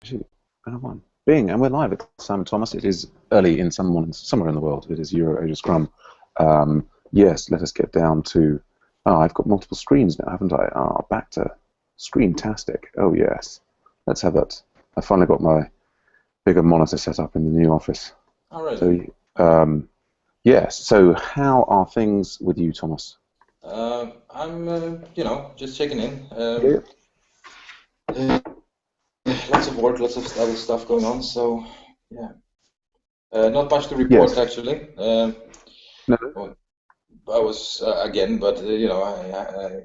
Actually, Bing, and we're live at Sam Thomas. It is early in some mornings, somewhere in the world. It is EuroAsia Scrum. Yes, let us get down to. Oh, I've got multiple screens now, haven't I? Back to Screentastic. Oh yes, let's have that. I finally got my bigger monitor set up in the new office. All right. So, yes. So, how are things with you, Thomas? I'm, just checking in. Yeah. Lots of work, lots of other stuff going on. So, yeah, not much to report Yes. actually. No. Well, I was again, but I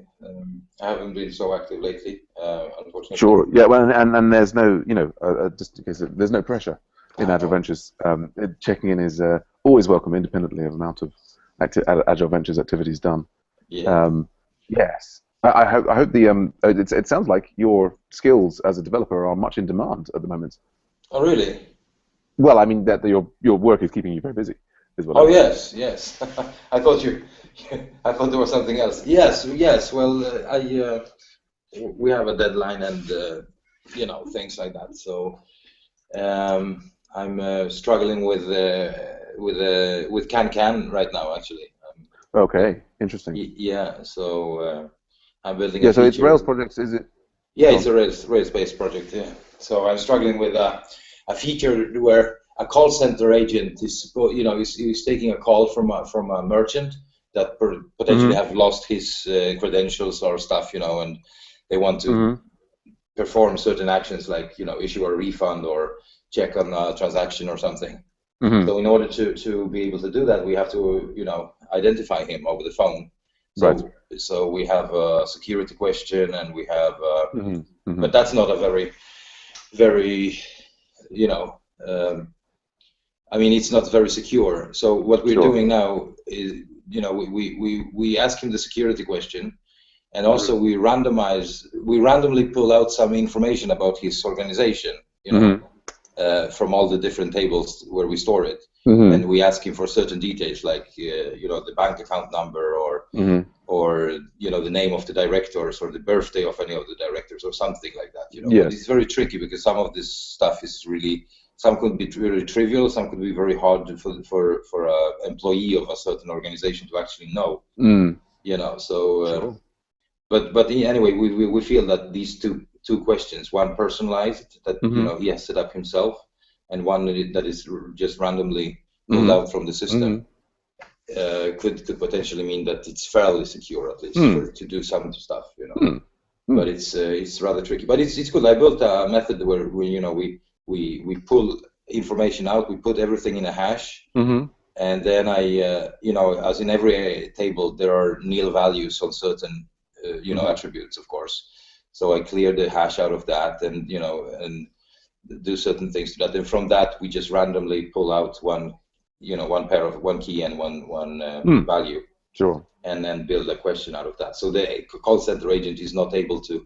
haven't been so active lately, unfortunately. Sure. Yeah. Well, and there's no, just in case there's no pressure in Agile No. Ventures. Checking in is always welcome, independently of the amount of Agile Ventures activities done. Yeah. Yes. I hope it sounds like your skills as a developer are much in demand at the moment. Oh, really? Well, I mean that your work is keeping you very busy, is what I Oh, mean. yes. I thought I thought there was something else. Yes. Well, we have a deadline and things like that. So. I'm struggling with Can right now, actually. Okay. Interesting. Yeah, so I'm building a Yeah. So it's Rails feature. projects, is it? Yeah, Go it's on. a Rails-based project. Yeah, so I'm struggling with a feature where a call center agent is taking a call from a merchant that potentially Mm-hmm. have lost his credentials or stuff, and they want to Mm-hmm. perform certain actions like issue a refund or check on a transaction or something. Mm-hmm. So in order to be able to do that, we have to identify him over the phone. Right. So we have a security question, and we have Mm-hmm. Mm-hmm. but that's not a very you know I mean, it's not very secure. So what we're Sure. doing now is we ask him the security question, and Mm-hmm. also we randomly pull out some information about his organization, Mm-hmm. from all the different tables where we store it, Mm-hmm. and we ask him for certain details like the bank account number Mm-hmm. or the name of the directors or the birthday of any of the directors or something like that. But it's Yes. very tricky because some of this stuff is really, some could be very trivial, some could be very hard for a employee of a certain organization to actually know. Mm. So Sure. but anyway, we feel that these two questions, one personalized that Mm-hmm. he has set up himself, and one that is just randomly pulled Mm-hmm. out from the Mm-hmm. system, could potentially mean that it's fairly secure, at least Mm. to do some stuff. Mm. But Mm. it's rather tricky. But it's good. I built a method where we pull information out, we put everything in a hash, Mm-hmm. and then as in every table, there are nil values on certain, Mm-hmm. attributes, of course. So I clear the hash out of that, and and do certain things to that. And from that, we just randomly pull out one key and one Mm. value, Sure. and then build a question out of that. So the call center agent is not able to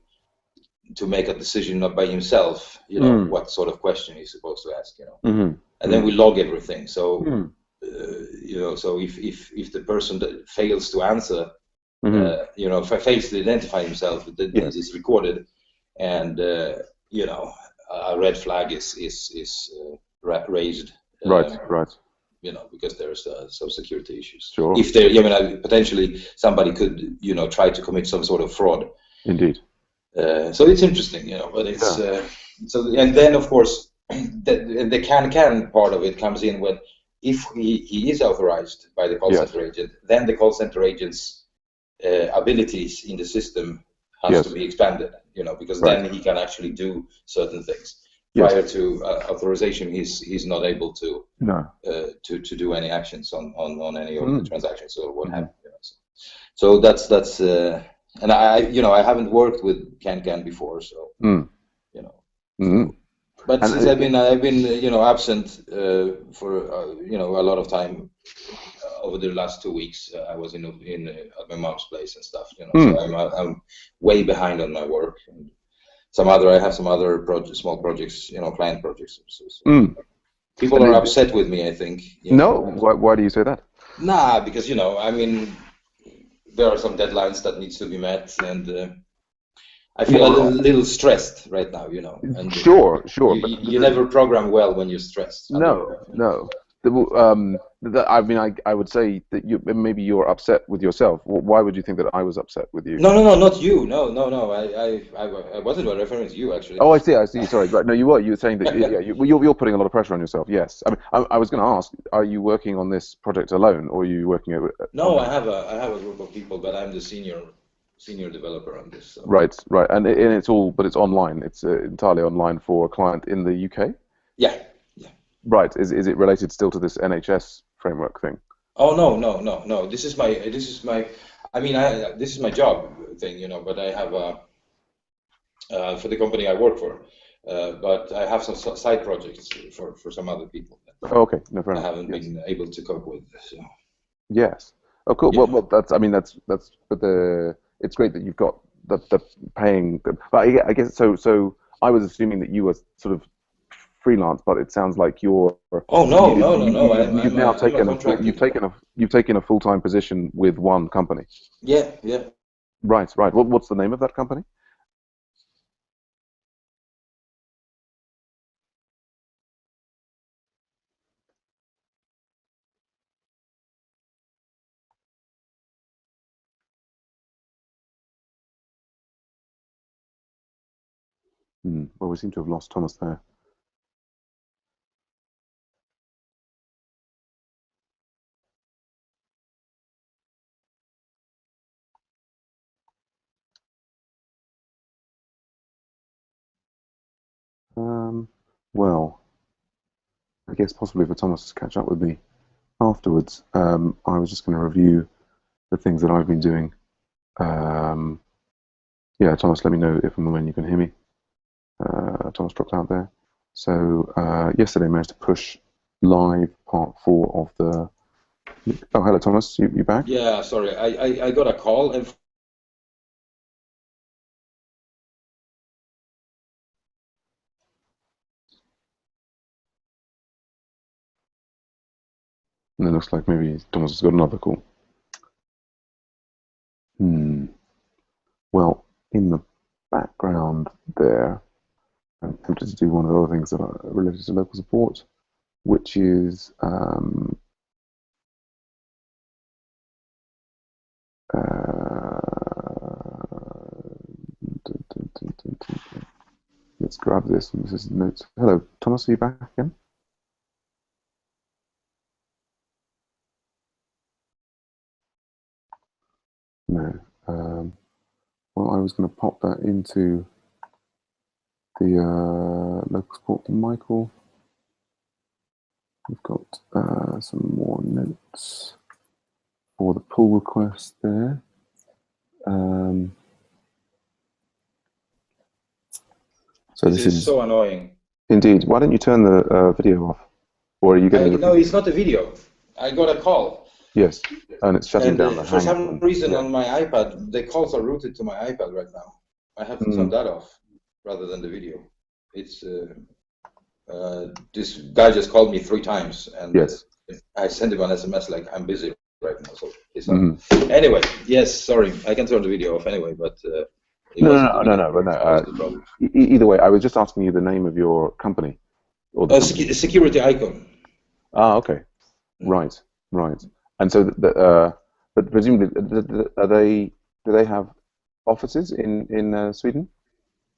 make a decision not by himself, Mm. what sort of question he's supposed to ask. Mm-hmm. And then Mm. we log everything. So Mm. so if the person that fails to answer, Mm-hmm. fails to identify himself, that Yes. is recorded, and a red flag is raised, Right. Right. because there's some security issues. Sure. If there, potentially somebody could, try to commit some sort of fraud. Indeed. So it's interesting, but it's Yeah. so. And then of course the can part of it comes in when, if he is authorized by the call Yes. center agent, then the call center agent's abilities in the system has to Yes. be expanded, because Right. then he can actually do certain things. Yes. Prior to authorization, he's not able to No. to do any actions on any of the Mm. transactions or what have Mm-hmm. you. So that's and I haven't worked with Can before, so Mm. you know. Mm-hmm. But And since I've been absent for a lot of time over the last 2 weeks. I was in at my mom's place and stuff. So mm. I'm way behind on my work. And I have some other small projects, client projects. So Mm. people And are upset with me, I think. no. Why do you say that? Nah, because I mean, there are some deadlines that needs to be met, and I feel a little stressed right now, you know. And sure. You never program well when you're stressed. No. I mean, I would say that maybe you're upset with yourself. Why would you think that I was upset with you? No, not you. No. I wasn't referring to you actually. Oh, I see. Sorry, right. No, you were. You were saying that. Yeah, you're putting a lot of pressure on yourself. Yes. I mean, I was going to ask: are you working on this project alone, or are you working over? No, I have a group of people, but I'm the senior developer on this. So. Right. And it's but it's online. It's entirely online for a client in the UK. Yeah. Right. Is it related still to this NHS framework thing? Oh no. This is my. I mean, this is my job thing, you know. But I have for the company I work for. But I have some side projects for some other people. Oh, okay. No, fair enough. I haven't been able to cope with. So. Yes. Oh, cool. Yeah. Well, that's. I mean, that's. But it's great that you've got the paying. But I guess so. So I was assuming that you were sort of freelance, but it sounds like you're. Oh no. You've taken a full-time position with one company. Yeah. Right. What's the name of that company? Well, we seem to have lost Thomas there. Well, I guess possibly for Thomas to catch up with me afterwards. I was just going to review the things that I've been doing. Yeah, Thomas, let me know if and when you can hear me. Thomas dropped out there. So yesterday I managed to push live part 4 of the. Oh, hello, Thomas. You back? Yeah, sorry. I got a call and. And it looks like maybe Thomas has got another call. Well, in the background there, I'm tempted to do one of the other things that are related to local support, which is let's grab this. This is notes. Hello, Thomas. Are you back again? No. Well, I was going to pop that into the local support from Michael. We've got some more notes for the pull request there. So this is so annoying. Indeed. Why don't you turn the video off? Or are you getting? No, it's not a video. I got a call. Yes, and it's shutting down the for some reason on my iPad, the calls are routed to my iPad right now. I have to turn that off rather than the video. It's this guy just called me 3 times, and yes. I sent him an SMS like I'm busy right now. So it's anyway. Yes, sorry, I can turn the video off anyway, but no. Either way, I was just asking you the name of your company. Or the Security Icon. Ah, okay, right. And so, but presumably, do they have offices in Sweden?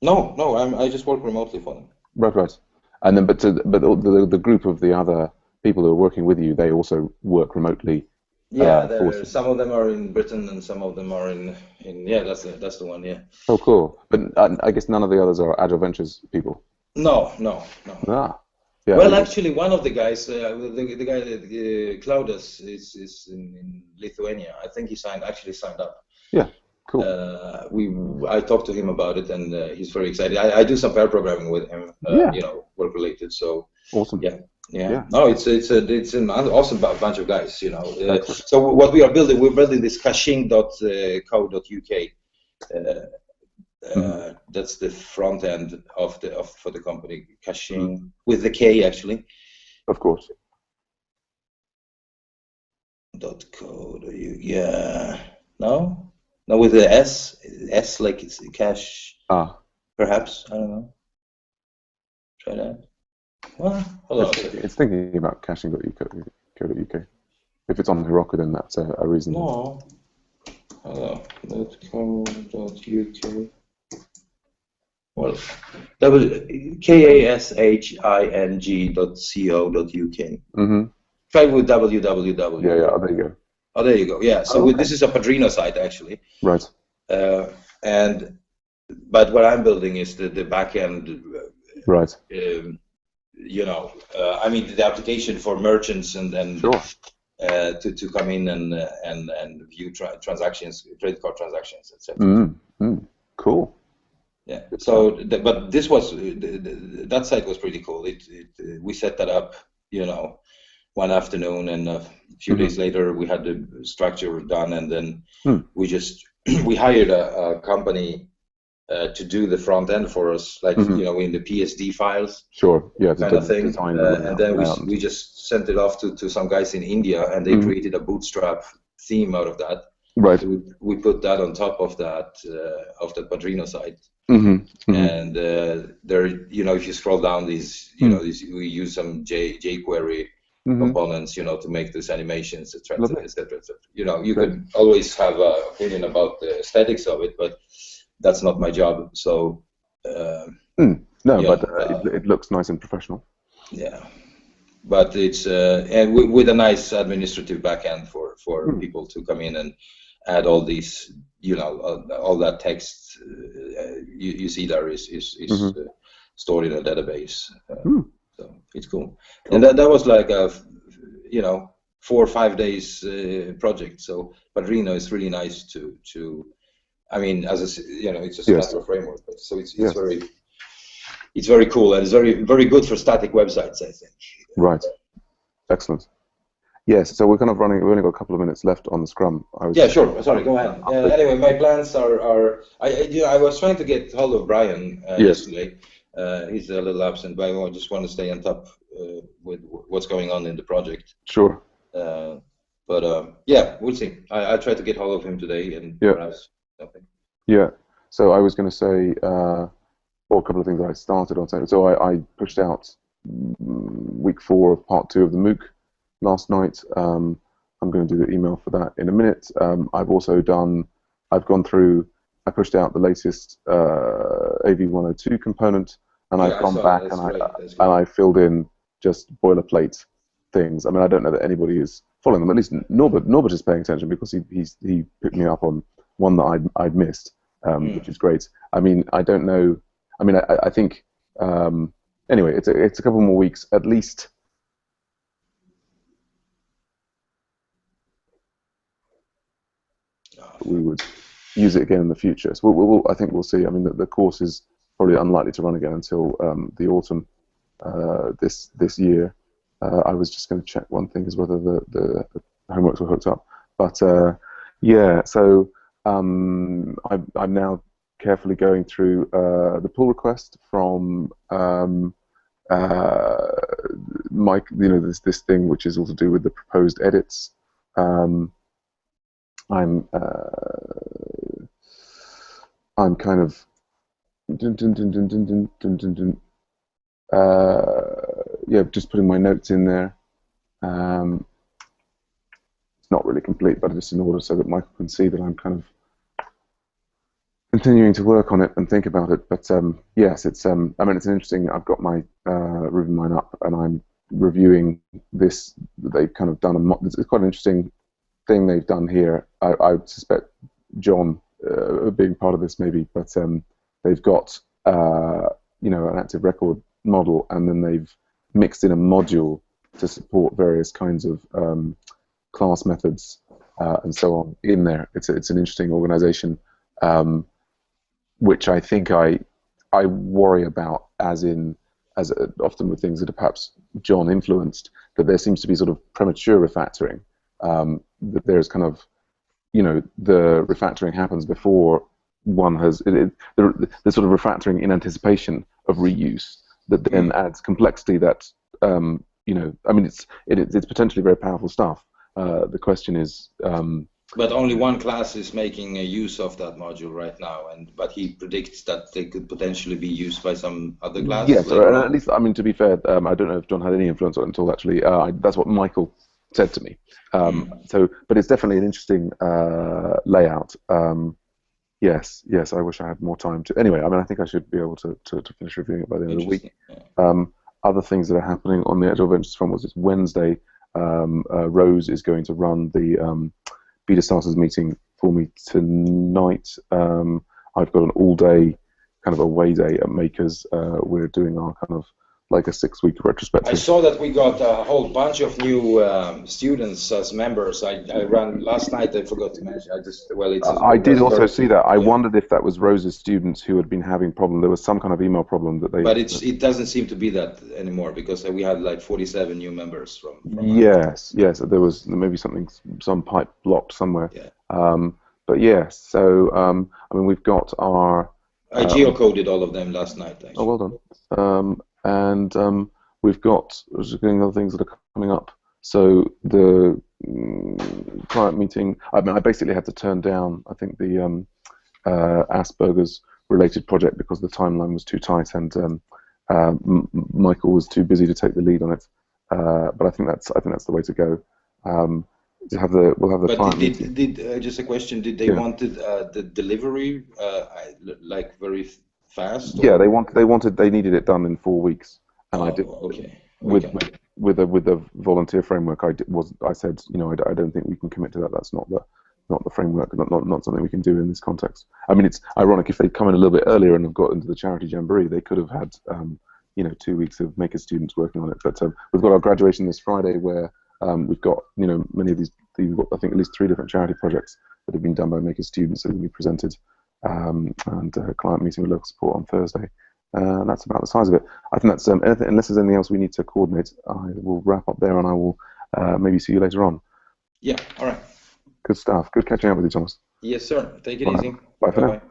No. I just work remotely for them. Right. And then, but the group of the other people who are working with you, they also work remotely. Yeah, some of them are in Britain and some of them are in that's the one. Yeah. Oh, cool. But I guess none of the others are Agile Ventures people. No. Ah. Yeah, well, actually, one of the guys, the guy Claudius, is in Lithuania. I think he actually signed up. Yeah, cool. I talked to him about it, and he's very excited. I do some pair programming with him, work related. So awesome. Yeah. No, it's an awesome bunch of guys. So what we're building this caching.co.uk. That's the front end for the company, caching with the K actually. Of course. .co.uk. No, with the S like it's cache. Ah, Perhaps, I don't know. Try that. Well, hold on a second. it's thinking about caching.uk. If it's on Heroku, then that's a reasonable. No, hold on. .co.uk. Well, kashing.co.uk. Mm-hmm. Try with www. Yeah, yeah. Oh, there you go. Oh, there you go. Yeah. So Oh, okay. this is a Padrino site actually, Right. but what I'm building is the back end. Right. I mean the application for merchants and Sure. to come in and view transactions, credit card transactions, etc. Cool. Yeah. So, but this was that site was pretty cool. We set that up, one afternoon, and a few days later we had the structure done, and then we just we hired a company to do the front end for us, like in the PSD files. Sure. Yeah. Kind of thing. And then we just sent it off to some guys in India, and they created a bootstrap theme out of that. Right. So we put that on top of that of the Padrino site. And there, if you scroll down these, we use some jQuery components, to make these animations, etc., etc., etc. You could always have an opinion about the aesthetics of it, but that's not my job. So. It looks nice and professional. Yeah, but it's and with a nice administrative backend for people to come in and add all these, all that text you see there is stored in a database. So it's cool. And that was like a 4 or 5 days project. So Padrino is really nice to. I mean, it's a Flutter framework, but so it's very. It's very cool, and it's very, very good for static websites, I think. Right. Excellent. Yes, so we're kind of running. We've only got a couple of minutes left on the Scrum. Yeah, sure. Sorry, go ahead. Anyway, my plans are. I was trying to get hold of Brian yesterday. He's a little absent, but I just want to stay on top with what's going on in the project. Sure. Yeah, we'll see. I'll try to get hold of him today, and perhaps something. Yeah. So I was going to say. A couple of things that I started on. So I pushed out week 4 of part 2 of the MOOC last night. I'm going to do the email for that in a minute. I've gone through, I pushed out the latest AV102 component, and I've gone back and I filled in just boilerplate things. I mean, I don't know that anybody is following them. At least Norbert is paying attention, because he picked me up on one that I'd missed, which is great. I mean, I don't know. I mean, I think, anyway, it's a couple more weeks at least. We would use it again in the future. So I think we'll see. I mean, the course is probably unlikely to run again until the autumn this year. I was just going to check one thing, is whether the homeworks were hooked up. But yeah, so I'm now carefully going through the pull request from Mike. This thing which is all to do with the proposed edits. I'm kind of just putting my notes in there. It's not really complete, but just in order so that Michael can see that I'm kind of continuing to work on it and think about it. But yes, it's I mean, it's an interesting. I've got my RubyMine up, and I'm reviewing this. They've kind of done it's quite an interesting thing they've done here. I suspect John being part of this maybe, but they've got an active record model, and then they've mixed in a module to support various kinds of class methods and so on in there. It's an interesting organization. Which I think I worry about, as often with things that are perhaps John influenced, that there seems to be sort of premature refactoring. That there's kind of, the refactoring happens before one has the sort of refactoring in anticipation of reuse that then adds complexity. That I mean, it's potentially very powerful stuff. The question is, But only one class is making use of that module right now, but he predicts that they could potentially be used by some other class Yes, later or at on. least, I mean, to be fair, I don't know if John had any influence on it until actually, that's what Michael said to me. But it's definitely an interesting layout. Yes, I wish I had more time to. Anyway, I mean, I think I should be able to finish reviewing it by the end of the week. Yeah. Other things that are happening on the Agile Ventures front was this Wednesday, Rose is going to run the beta starters meeting for me tonight. I've got an all-day kind of away day at Makers. We're doing our kind of like a 6-week retrospective. I saw that we got a whole bunch of new students as members. I ran last night. I forgot to mention. I did also see that. I wondered if that was Rose's students who had been having problems. There was some kind of email problem that they. But it doesn't seem to be that anymore because we had like 47 new members from Yes. There was maybe some pipe blocked somewhere. Yeah. But yes. So I mean, we've got our. I geocoded all of them last night. Actually. Oh, well done. And we've got other things that are coming up. So the client meeting, I mean, I basically had to turn down, I think, the Asperger's related project because the timeline was too tight and Michael was too busy to take the lead on it. But I think that's the way to go. We'll have the client meeting. Just a question: did they wanted the delivery like very fast? Or? Yeah, they needed it done in 4 weeks, and I did. Okay. With a volunteer framework, I said, you know, I don't think we can commit to that. That's not the framework, not something we can do in this context. I mean, it's ironic if they'd come in a little bit earlier and have got into the charity jamboree, they could have had 2 weeks of Maker students working on it. But we've got our graduation this Friday where. We've got, many of these. We've got, I think, at least 3 different charity projects that have been done by Maker students that will be presented, and a client meeting with LocalSupport on Thursday. And that's about the size of it. I think that's anything, unless there's anything else we need to coordinate. I will wrap up there, and I will maybe see you later on. Yeah. All right. Good stuff. Good catching up with you, Thomas. Yes, sir. Take it easy. Bye for now.